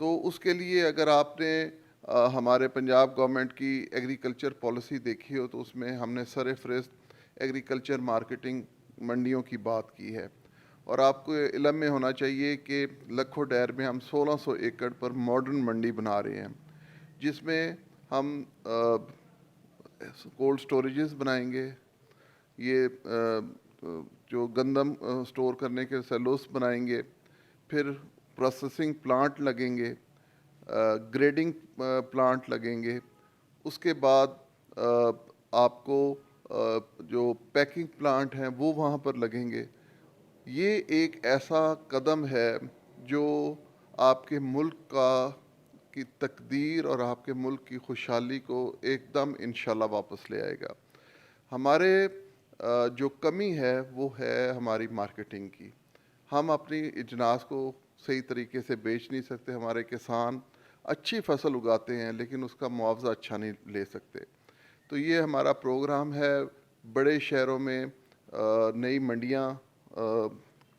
تو اس کے لیے اگر آپ نے ہمارے پنجاب گورنمنٹ کی ایگریکلچر پالیسی دیکھی ہو تو اس میں ہم نے سر فہرست ایگریکلچر مارکیٹنگ منڈیوں کی بات کی ہے، اور آپ کو علم میں ہونا چاہیے کہ لکھو ڈیر میں ہم 1600 ایکڑ پر ماڈرن منڈی بنا رہے ہیں، جس میں ہم کولڈ سٹوریجز بنائیں گے، یہ جو گندم سٹور کرنے کے سیلوس بنائیں گے، پھر پروسیسنگ پلانٹ لگیں گے، گریڈنگ پلانٹ لگیں گے، اس کے بعد آپ کو جو پیکنگ پلانٹ ہیں وہ وہاں پر لگیں گے۔ یہ ایک ایسا قدم ہے جو آپ کے ملک کی تقدیر اور آپ کے ملک کی خوشحالی کو ایک دم انشاءاللہ واپس لے آئے گا۔ ہمارے جو کمی ہے وہ ہے ہماری مارکیٹنگ کی، ہم اپنی اجناس کو صحیح طریقے سے بیچ نہیں سکتے، ہمارے کسان اچھی فصل اگاتے ہیں لیکن اس کا معاوضہ اچھا نہیں لے سکتے۔ تو یہ ہمارا پروگرام ہے، بڑے شہروں میں نئی منڈیاں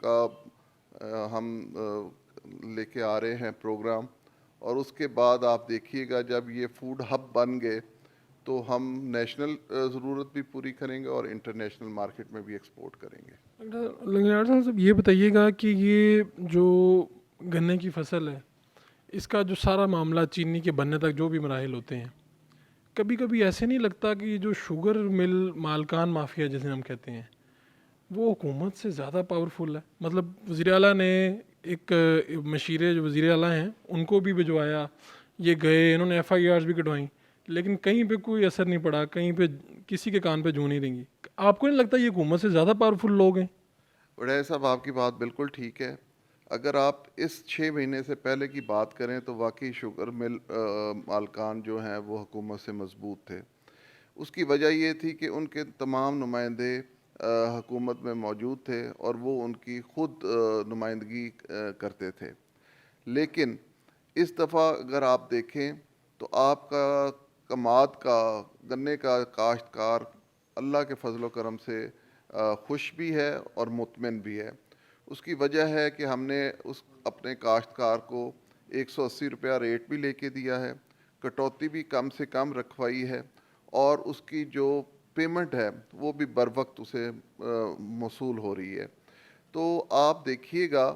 کا ہم لے کے آ رہے ہیں پروگرام، اور اس کے بعد آپ دیکھیے گا جب یہ فوڈ ہب بن گئے تو ہم نیشنل ضرورت بھی پوری کریں گے اور انٹرنیشنل مارکیٹ میں بھی ایکسپورٹ کریں گے۔ ڈاکٹر لنگڑیال صاحب یہ بتائیے گا کہ یہ جو گنے کی فصل ہے اس کا جو سارا معاملہ چینی کے بننے تک جو بھی مراحل ہوتے ہیں، کبھی کبھی ایسے نہیں لگتا کہ یہ جو شوگر مل مالکان مافیا جسے ہم کہتے ہیں وہ حکومت سے زیادہ پاورفل ہے؟ مطلب وزیر اعلیٰ نے ایک مشیرے جو وزیر اعلیٰ ہیں ان کو بھی بھجوایا، یہ گئے، انہوں نے FIRs بھی کٹوائیں، لیکن کہیں پہ کوئی اثر نہیں پڑا، کہیں پہ کسی کے کان پہ جوں نہیں رہیں گی۔ آپ کو نہیں لگتا یہ حکومت سے زیادہ پاورفل لوگ ہیں؟ وڈیر صاحب آپ کی بات بالکل ٹھیک ہے، اگر آپ اس 6 مہینے سے پہلے کی بات کریں تو واقعی شوگر مل مالکان جو ہیں وہ حکومت سے مضبوط تھے۔ اس کی وجہ یہ تھی کہ ان کے تمام نمائندے حکومت میں موجود تھے اور وہ ان کی خود نمائندگی کرتے تھے، لیکن اس دفعہ اگر آپ دیکھیں تو آپ کا کماد کا گنے کا کاشتکار اللہ کے فضل و کرم سے خوش بھی ہے اور مطمئن بھی ہے۔ اس کی وجہ ہے کہ ہم نے اپنے کاشتکار کو 180 روپیہ ریٹ بھی لے کے دیا ہے، کٹوتی بھی کم سے کم رکھوائی ہے، اور اس کی جو پیمنٹ ہے وہ بھی بر وقت اسے موصول ہو رہی ہے۔ تو آپ دیکھیے گا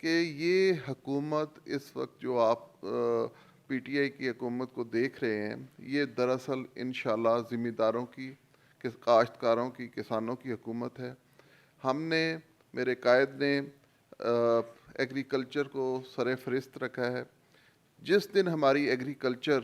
کہ یہ حکومت اس وقت جو آپ PTI کی حکومت کو دیکھ رہے ہیں، یہ دراصل انشاءاللہ ذمہ داروں کی، کاشتکاروں کی، کسانوں کی حکومت ہے۔ ہم نے، میرے قائد نے ایگریکلچر کو سر فہرست رکھا ہے۔ جس دن ہماری ایگریکلچر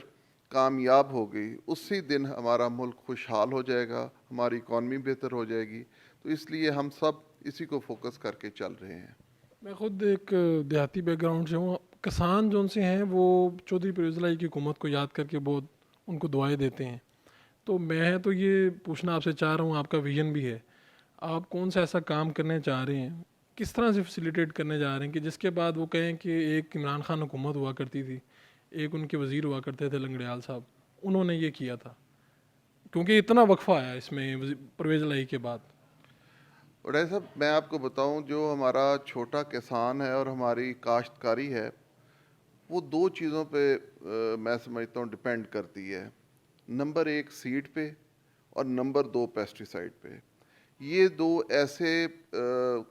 کامیاب ہو گئی اسی دن ہمارا ملک خوشحال ہو جائے گا، ہماری اکانومی بہتر ہو جائے گی، تو اس لیے ہم سب اسی کو فوکس کر کے چل رہے ہیں۔ میں خود ایک دیہاتی بیک گراؤنڈ سے ہوں، کسان جو ان سے ہیں وہ چودھری پرویز الہی کی حکومت کو یاد کر کے بہت ان کو دعائیں دیتے ہیں، تو میں تو یہ پوچھنا آپ سے چاہ رہا ہوں، آپ کا ویژن بھی ہے، آپ کون سا ایسا کام کرنے چاہ رہے ہیں، کس طرح سے فیسیلیٹیٹ کرنے جا رہے ہیں کہ جس کے بعد وہ کہیں کہ ایک عمران خان حکومت ہوا کرتی تھی، ایک ان کے وزیر ہوا کرتے تھے لنگڑیال صاحب، انہوں نے یہ کیا تھا، کیونکہ اتنا وقفہ آیا اس میں پرویز الہی کے بعد۔ وڈیر صاحب میں آپ کو بتاؤں، جو ہمارا چھوٹا کسان ہے اور ہماری کاشتکاری ہے وہ 2 چیزوں پہ میں سمجھتا ہوں ڈپینڈ کرتی ہے، نمبر 1 سیڈ پہ اور نمبر 2 پیسٹیسائڈ پہ۔ یہ 2 ایسے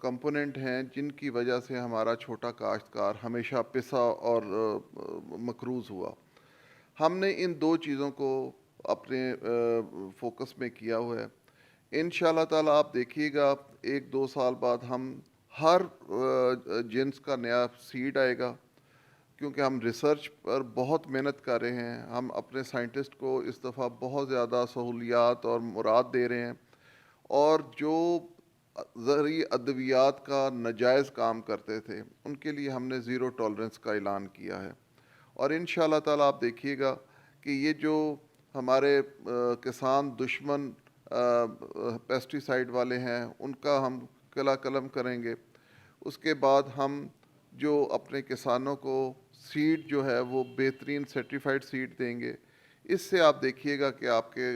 کمپوننٹ ہیں جن کی وجہ سے ہمارا چھوٹا کاشتکار ہمیشہ پسا اور مقروض ہوا۔ ہم نے ان 2 چیزوں کو اپنے فوکس میں کیا ہوا ہے۔ انشاءاللہ تعالیٰ آپ دیکھیے گا 1-2 سال بعد ہم ہر جنس کا نیا سیڈ آئے گا، کیونکہ ہم ریسرچ پر بہت محنت کر رہے ہیں، ہم اپنے سائنٹسٹ کو اس دفعہ بہت زیادہ سہولیات اور مراد دے رہے ہیں، اور جو زرعی ادویات کا ناجائز کام کرتے تھے ان کے لیے ہم نے زیرو ٹالرنس کا اعلان کیا ہے۔ اور انشاءاللہ تعالیٰ آپ دیکھیے گا کہ یہ جو ہمارے کسان دشمن پیسٹیسائڈ والے ہیں ان کا ہم قلع قلم کریں گے۔ اس کے بعد ہم جو اپنے کسانوں کو سیڈ جو ہے وہ بہترین سرٹیفائڈ سیڈ دیں گے۔ اس سے آپ دیکھیے گا کہ آپ کے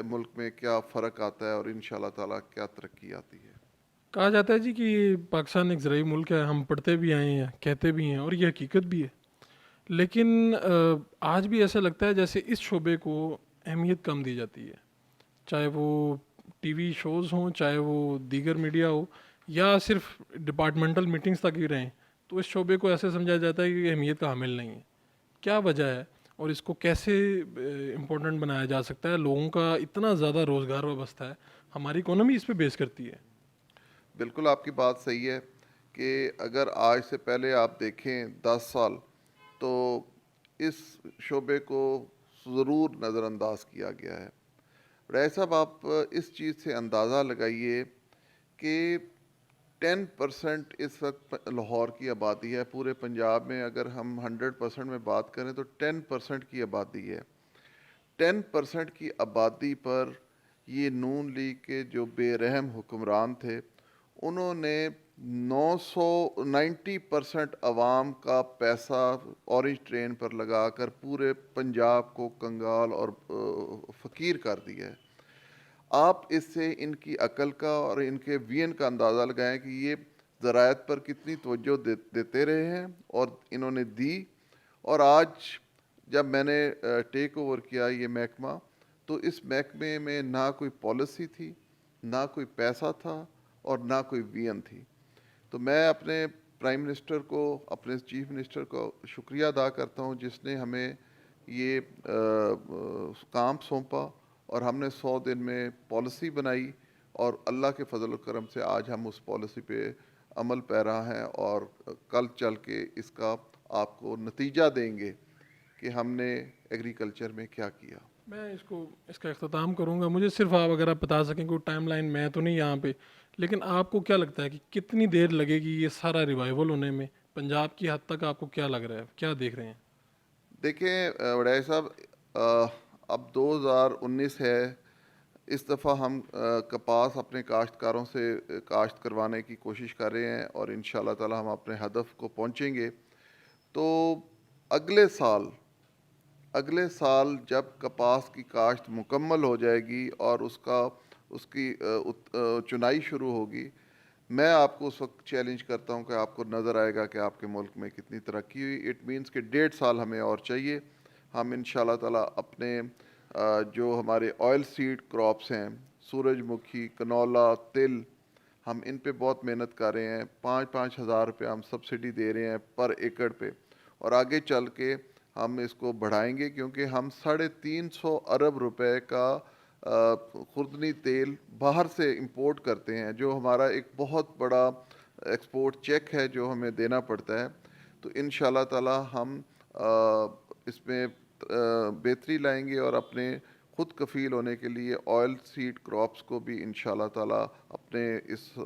ملک میں کیا فرق آتا ہے اور انشاءاللہ تعالیٰ کیا ترقی آتی ہے۔ کہا جاتا ہے جی کہ پاکستان ایک زرعی ملک ہے، ہم پڑھتے بھی آئے ہیں، کہتے بھی ہیں، اور یہ حقیقت بھی ہے، لیکن آج بھی ایسا لگتا ہے جیسے اس شعبے کو اہمیت کم دی جاتی ہے، چاہے وہ ٹی وی شوز ہوں، چاہے وہ دیگر میڈیا ہو، یا صرف ڈپارٹمنٹل میٹنگز تک ہی رہیں، تو اس شعبے کو ایسے سمجھا جاتا ہے کہ یہ اہمیت کا حامل نہیں ہے۔ کیا وجہ ہے اور اس کو کیسے امپورٹنٹ بنایا جا سکتا ہے؟ لوگوں کا اتنا زیادہ روزگار وابستہ ہے، ہماری اکانومی اس پہ بیس کرتی ہے۔ بالکل آپ کی بات صحیح ہے کہ اگر آج سے پہلے آپ دیکھیں 10 سال، تو اس شعبے کو ضرور نظر انداز کیا گیا ہے۔ رائے صاحب، آپ اس چیز سے اندازہ لگائیے کہ 10% اس وقت لاہور کی آبادی ہے۔ پورے پنجاب میں اگر ہم 100% میں بات کریں تو 10% کی آبادی ہے۔ 10% کی آبادی پر یہ نون لیگ کے جو بے رحم حکمران تھے، انہوں نے 90% عوام کا پیسہ اورنج ٹرین پر لگا کر پورے پنجاب کو کنگال اور فقیر کر دیا ہے۔ آپ اس سے ان کی عقل کا اور ان کے وین کا اندازہ لگائیں کہ یہ ذرائع پر کتنی توجہ دیتے رہے ہیں، اور انہوں نے دی۔ اور آج جب میں نے ٹیک اوور کیا یہ محکمہ، تو اس محکمے میں نہ کوئی پالیسی تھی، نہ کوئی پیسہ تھا، اور نہ کوئی وین تھی۔ تو میں اپنے پرائم منسٹر کو، اپنے چیف منسٹر کو شکریہ ادا کرتا ہوں جس نے ہمیں یہ کام سونپا، اور ہم نے 100 دن میں پالیسی بنائی، اور اللہ کے فضل و کرم سے آج ہم اس پالیسی پہ عمل پیرا ہیں، اور کل چل کے اس کا آپ کو نتیجہ دیں گے کہ ہم نے ایگریکلچر میں کیا کیا۔ میں اس کا اختتام کروں گا۔ مجھے صرف آپ اگر آپ بتا سکیں، کوئی ٹائم لائن، میں تو نہیں یہاں پہ، لیکن آپ کو کیا لگتا ہے کہ کتنی دیر لگے گی یہ سارا ریوائول ہونے میں؟ پنجاب کی حد تک آپ کو کیا لگ رہا ہے، کیا دیکھ رہے ہیں؟ دیکھیں وڈائے صاحب، اب 2019 ہے، اس دفعہ ہم کپاس اپنے کاشتکاروں سے کاشت کروانے کی کوشش کر رہے ہیں، اور انشاءاللہ تعالی ہم اپنے ہدف کو پہنچیں گے۔ تو اگلے سال جب کپاس کی کاشت مکمل ہو جائے گی اور اس کی چنائی شروع ہوگی، میں آپ کو اس وقت چیلنج کرتا ہوں کہ آپ کو نظر آئے گا کہ آپ کے ملک میں کتنی ترقی ہوئی۔ اٹ مینس کہ 1.5 سال ہمیں اور چاہیے۔ ہم انشاءاللہ تعالی اپنے جو ہمارے آئل سیڈ کراپس ہیں، سورج مکھی، کنولا، تل، ہم ان پہ بہت محنت کر رہے ہیں۔ 5-5 ہزار روپے ہم سبسڈی دے رہے ہیں پر ایکڑ پہ، اور آگے چل کے ہم اس کو بڑھائیں گے، کیونکہ ہم 350 ارب روپے کا خوردنی تیل باہر سے امپورٹ کرتے ہیں، جو ہمارا ایک بہت بڑا ایکسپورٹ چیک ہے جو ہمیں دینا پڑتا ہے۔ تو انشاءاللہ تعالی ہم اس میں بہتری لائیں گے، اور اپنے خود کفیل ہونے کے لیے آئل سیڈ کراپس کو بھی انشاءاللہ تعالی اپنے اس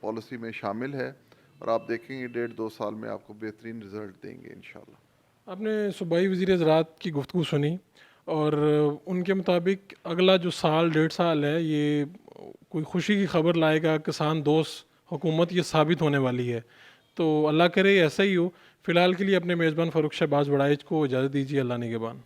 پالیسی میں شامل ہے، اور آپ دیکھیں گے 1.5-2 سال میں آپ کو بہترین رزلٹ دیں گے انشاءاللہ۔ آپ نے صوبائی وزیر زراعت کی گفتگو سنی، اور ان کے مطابق اگلا جو سال 1.5 سال ہے یہ کوئی خوشی کی خبر لائے گا، کسان دوست حکومت یہ ثابت ہونے والی ہے۔ تو اللہ کرے ایسا ہی ہو۔ فی الحال کے لیے اپنے میزبان فاروق شہباز بڑائچ کو اجازت دیجیے۔ اللہ نگہبان۔